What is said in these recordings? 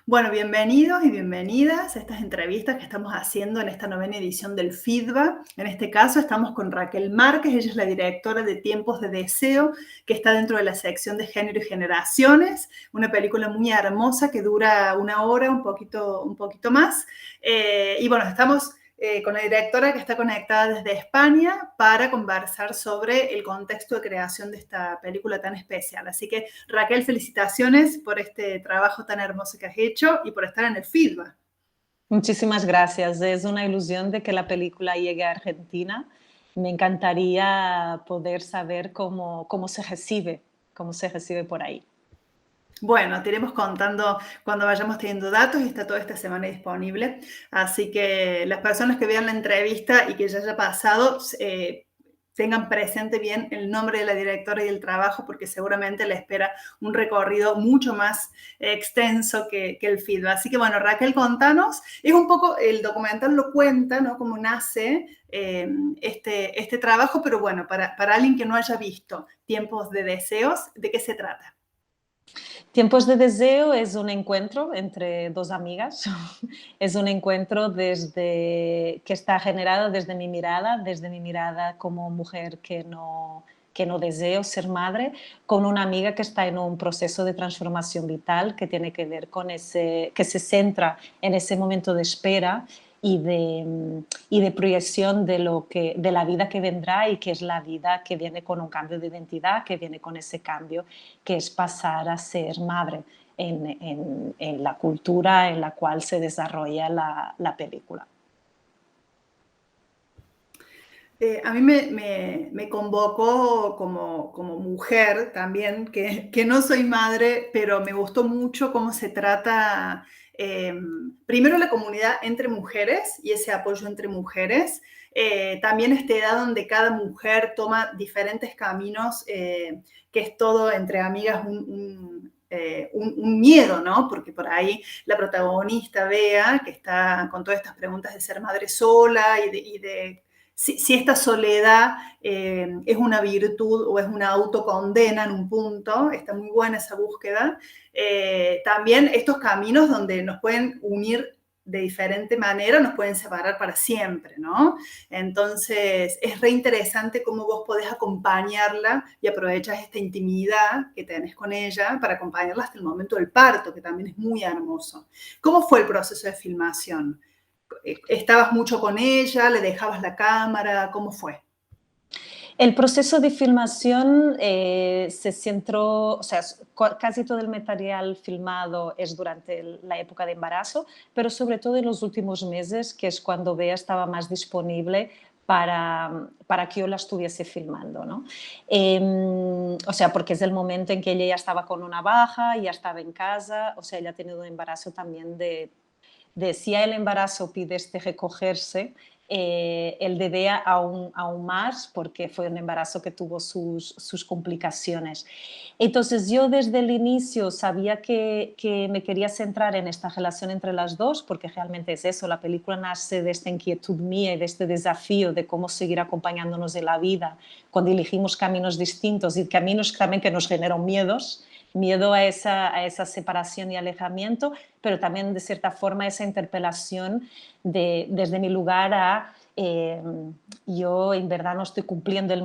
Bueno, bienvenidos y bienvenidas a estas entrevistas que estamos haciendo en esta novena edición del FIDBA. En este caso estamos con Raquel Márquez, ella es la directora de Tiempos de Deseo, que está dentro de la sección de Género y Generaciones, una película muy hermosa que dura una hora, un poquito más. Y bueno, estamos con la directora que está conectada desde España para conversar sobre el contexto de creación de esta película tan especial. Así que, Raquel, felicitaciones por este trabajo tan hermoso que has hecho y por estar en el feedback. Muchísimas gracias. Es una ilusión de que la película llegue a Argentina. Me encantaría poder saber cómo se recibe por ahí. Bueno, te iremos contando cuando vayamos teniendo datos y está toda esta semana disponible. Así que las personas que vean la entrevista y que ya haya pasado, tengan presente bien el nombre de la directora y el trabajo, porque seguramente le espera un recorrido mucho más extenso que el feedback. Así que bueno, Raquel, contanos, es un poco, el documental lo cuenta, ¿no? Cómo nace este trabajo, pero bueno, para alguien que no haya visto Tiempos de Deseos, ¿de qué se trata? Tiempos de Deseo es un encuentro entre dos amigas. Es un encuentro que está generado desde mi mirada como mujer que no deseo ser madre, con una amiga que está en un proceso de transformación vital que tiene que ver con que se centra en ese momento de espera y de proyección de la vida que vendrá, y que es la vida que viene con un cambio de identidad, que viene con ese cambio que es pasar a ser madre en la cultura en la cual se desarrolla la película. A mí me convocó como mujer también, que no soy madre, pero me gustó mucho cómo se trata, primero la comunidad entre mujeres y ese apoyo entre mujeres. También esta edad donde cada mujer toma diferentes caminos, que es todo entre amigas un miedo, ¿no? Porque por ahí la protagonista, Bea, que está con todas estas preguntas de ser madre sola y de si esta soledad es una virtud o es una autocondena en un punto, está muy buena esa búsqueda. También estos caminos donde nos pueden unir de diferente manera, nos pueden separar para siempre, ¿no? Entonces, es re interesante cómo vos podés acompañarla y aprovechas esta intimidad que tenés con ella para acompañarla hasta el momento del parto, que también es muy hermoso. ¿Cómo fue el proceso de filmación? ¿Estabas mucho con ella? ¿Le dejabas la cámara? ¿Cómo fue? El proceso de filmación se centró, o sea, casi todo el material filmado es durante la época de embarazo, pero sobre todo en los últimos meses, que es cuando Bea estaba más disponible para que yo la estuviese filmando, ¿no? O sea, porque es el momento en que ella ya estaba con una baja, ya estaba en casa, o sea, ella ha tenido un embarazo también de si el embarazo pide recogerse, el de Bea aún más, porque fue un embarazo que tuvo sus complicaciones. Entonces yo desde el inicio sabía que me quería centrar en esta relación entre las dos, porque realmente es eso, la película nace de esta inquietud mía y de este desafío de cómo seguir acompañándonos en la vida cuando elegimos caminos distintos y caminos también que nos generan miedo a esa separación y alejamiento, pero también de cierta forma esa interpelación desde mi lugar a yo en verdad no estoy cumpliendo el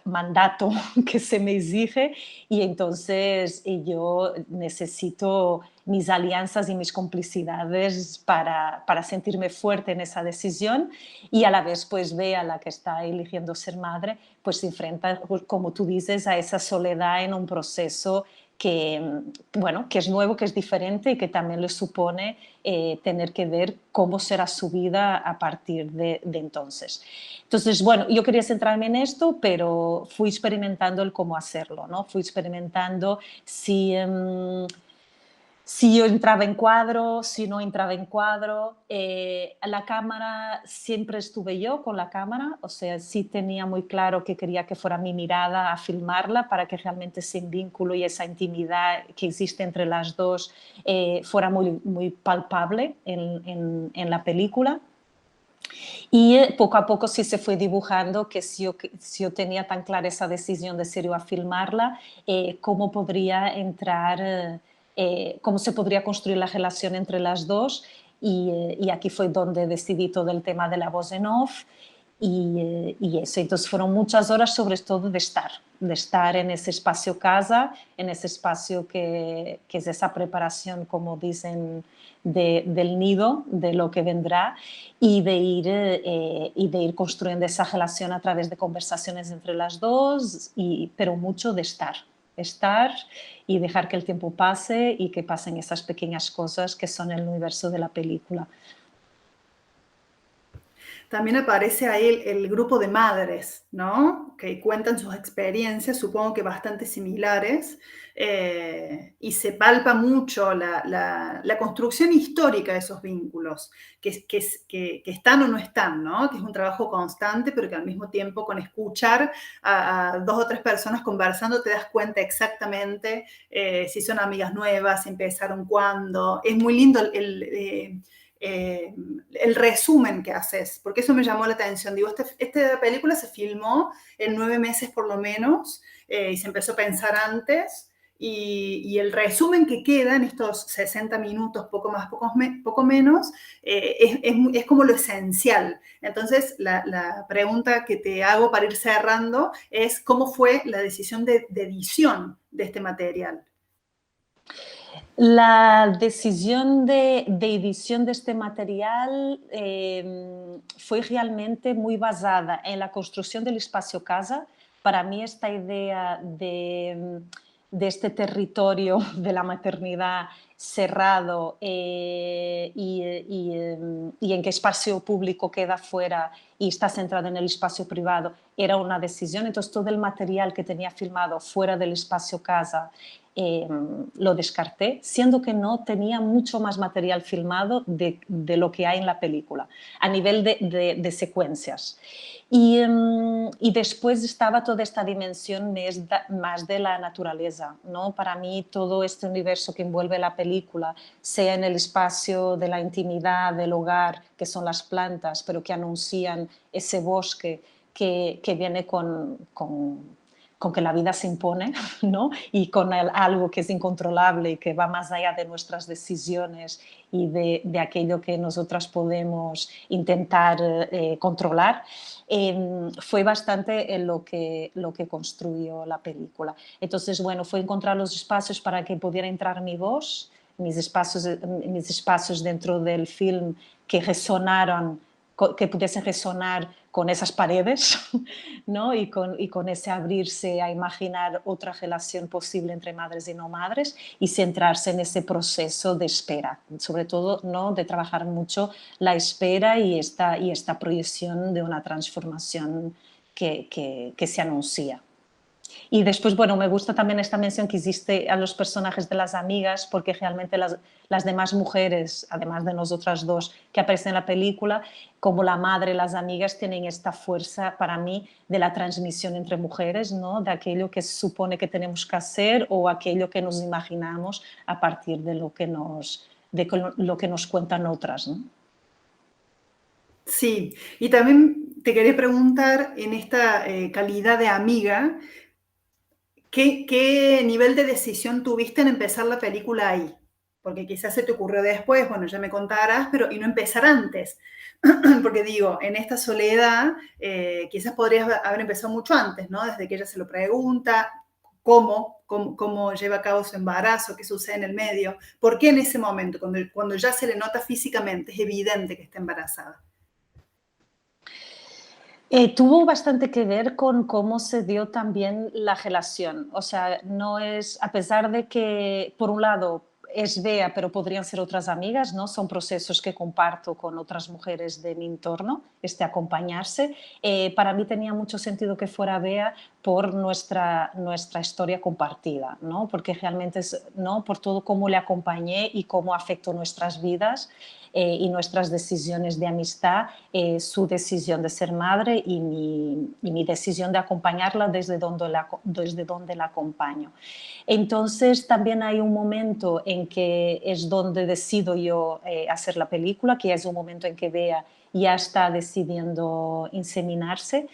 mandato que se me exige, y entonces yo necesito mis alianzas y mis complicidades para sentirme fuerte en esa decisión, y a la vez pues Bea, la que está eligiendo ser madre, pues se enfrenta, como tú dices, a esa soledad en un proceso que, bueno, que es nuevo, que es diferente y que también le supone tener que ver cómo será su vida a partir de entonces. Entonces, bueno, yo quería centrarme en esto, pero fui experimentando el cómo hacerlo, ¿no? Fui experimentando si yo entraba en cuadro, si no entraba en cuadro. La cámara, siempre estuve yo con la cámara, o sea, sí tenía muy claro que quería que fuera mi mirada a filmarla para que realmente ese vínculo y esa intimidad que existe entre las dos fuera muy, muy palpable en la película. Y poco a poco sí se fue dibujando que si yo tenía tan clara esa decisión de ser yo a filmarla, cómo podría entrar cómo se podría construir la relación entre las dos. Y aquí fue donde decidí todo el tema de la voz en off y eso. Entonces fueron muchas horas sobre todo de estar en ese espacio casa, en ese espacio que es esa preparación, como dicen, del nido, de lo que vendrá y de ir construyendo esa relación a través de conversaciones entre las dos, pero mucho de estar y dejar que el tiempo pase y que pasen esas pequeñas cosas que son el universo de la película. También aparece ahí el grupo de madres, ¿no? Que cuentan sus experiencias, supongo que bastante similares, y se palpa mucho la construcción histórica de esos vínculos, que están o no están, ¿no? Que es un trabajo constante, pero que al mismo tiempo con escuchar a dos o tres personas conversando te das cuenta exactamente si son amigas nuevas, si empezaron cuándo. Es muy lindo el resumen que haces, porque eso me llamó la atención. Digo, esta película se filmó en 9 meses por lo menos, y se empezó a pensar antes, y el resumen que queda en estos 60 minutos, poco más, poco menos, es como lo esencial. Entonces, la pregunta que te hago para ir cerrando es, ¿cómo fue la decisión de edición de este material? La decisión de edición de este material fue realmente muy basada en la construcción del espacio casa. Para mí esta idea de este territorio de la maternidad cerrado y en qué espacio público queda fuera y está centrado en el espacio privado era una decisión. Entonces todo el material que tenía filmado fuera del espacio casa lo descarté, siendo que no tenía mucho más material filmado de lo que hay en la película, a nivel de secuencias. Y después estaba toda esta dimensión más de la naturaleza, ¿no? Para mí todo este universo que envuelve la película, sea en el espacio de la intimidad, del hogar, que son las plantas, pero que anuncian ese bosque que viene con que la vida se impone, ¿no? Y con algo que es incontrolable y que va más allá de nuestras decisiones y de aquello que nosotras podemos intentar controlar, fue bastante lo que construyó la película. Entonces, bueno, fue encontrar los espacios para que pudiera entrar mi voz, mis espacios dentro del film que resonaran, que pudiesen resonar con esas paredes, ¿no? y con ese abrirse a imaginar otra relación posible entre madres y no madres y centrarse en ese proceso de espera, sobre todo, ¿no? De trabajar mucho la espera y esta proyección de una transformación que se anuncia. Y después, bueno, me gusta también esta mención que hiciste a los personajes de las amigas, porque realmente las demás mujeres, además de nosotras dos que aparecen en la película, como la madre, las amigas, tienen esta fuerza para mí de la transmisión entre mujeres, ¿no? De aquello que se supone que tenemos que hacer o aquello que nos imaginamos a partir de lo que nos cuentan otras, ¿no? Sí, y también te quería preguntar en esta calidad de amiga, ¿qué nivel de decisión tuviste en empezar la película ahí? Porque quizás se te ocurrió después, bueno, ya me contarás, pero y no empezar antes. Porque digo, en esta soledad, quizás podrías haber empezado mucho antes, ¿no? Desde que ella se lo pregunta, cómo lleva a cabo su embarazo, qué sucede en el medio. ¿Por qué en ese momento, cuando ya se le nota físicamente, es evidente que está embarazada? Tuvo bastante que ver con cómo se dio también la relación. O sea, no es, a pesar de que, por un lado, es Bea, pero podrían ser otras amigas, ¿no? Son procesos que comparto con otras mujeres de mi entorno, este acompañarse. Para mí tenía mucho sentido que fuera Bea por nuestra historia compartida, ¿no? Porque realmente es, ¿no? Por todo cómo le acompañé y cómo afectó nuestras vidas. y nuestras decisiones de amistad, su decisión de ser madre y mi decisión de acompañarla desde donde la acompaño. Entonces también hay un momento en que es donde decido yo hacer la película, que es un momento en que Bea ya está decidiendo inseminarse.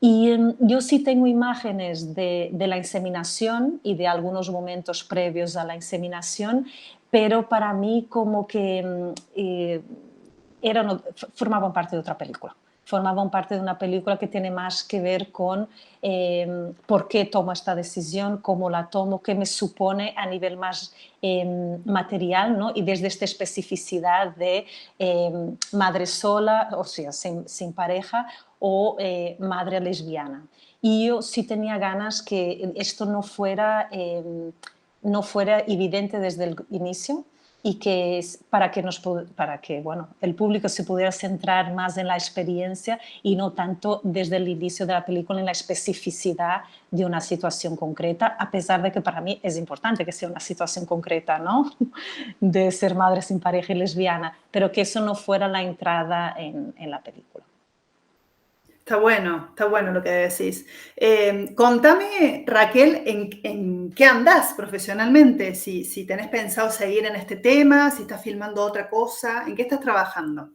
Y yo sí tengo imágenes de la inseminación y de algunos momentos previos a la inseminación, pero para mí como que formaban parte de otra película. Formaban parte de una película que tiene más que ver con por qué tomo esta decisión, cómo la tomo, qué me supone a nivel más material, ¿no? Y desde esta especificidad de madre sola, o sea, sin pareja, o madre lesbiana. Y yo sí tenía ganas que esto no fuera evidente desde el inicio, y que para que bueno, el público se pudiera centrar más en la experiencia y no tanto desde el inicio de la película en la especificidad de una situación concreta, a pesar de que para mí es importante que sea una situación concreta, ¿no? De ser madre sin pareja y lesbiana, pero que eso no fuera la entrada en la película. Está bueno lo que decís. Contame, Raquel, en qué andás profesionalmente, si tenés pensado seguir en este tema, si estás filmando otra cosa, ¿en qué estás trabajando?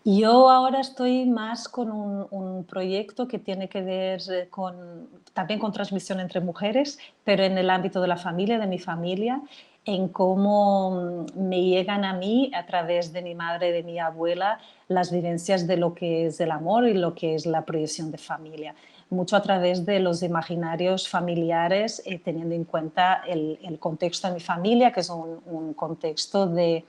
Yo ahora estoy más con un proyecto que tiene que ver también con transmisión entre mujeres, pero en el ámbito de la familia, de mi familia, en cómo me llegan a mí, a través de mi madre y de mi abuela, las vivencias de lo que es el amor y lo que es la proyección de familia. Mucho a través de los imaginarios familiares, teniendo en cuenta el contexto de mi familia, que es un contexto de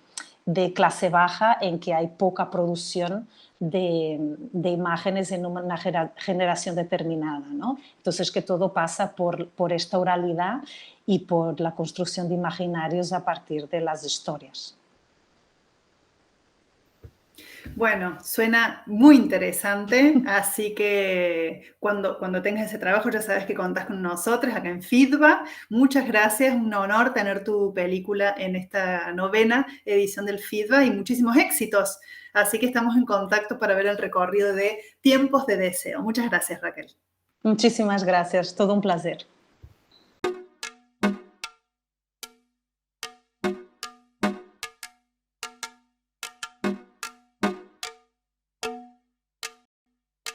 clase baja, en que hay poca producción de imágenes en una generación determinada, ¿no? Entonces, que todo pasa por esta oralidad y por la construcción de imaginarios a partir de las historias. Bueno, suena muy interesante, así que cuando tengas ese trabajo ya sabes que contás con nosotros acá en FIDBA. Muchas gracias, un honor tener tu película en esta 9ª edición del FIDBA y muchísimos éxitos. Así que estamos en contacto para ver el recorrido de Tiempos de Deseo. Muchas gracias, Raquel. Muchísimas gracias, todo un placer.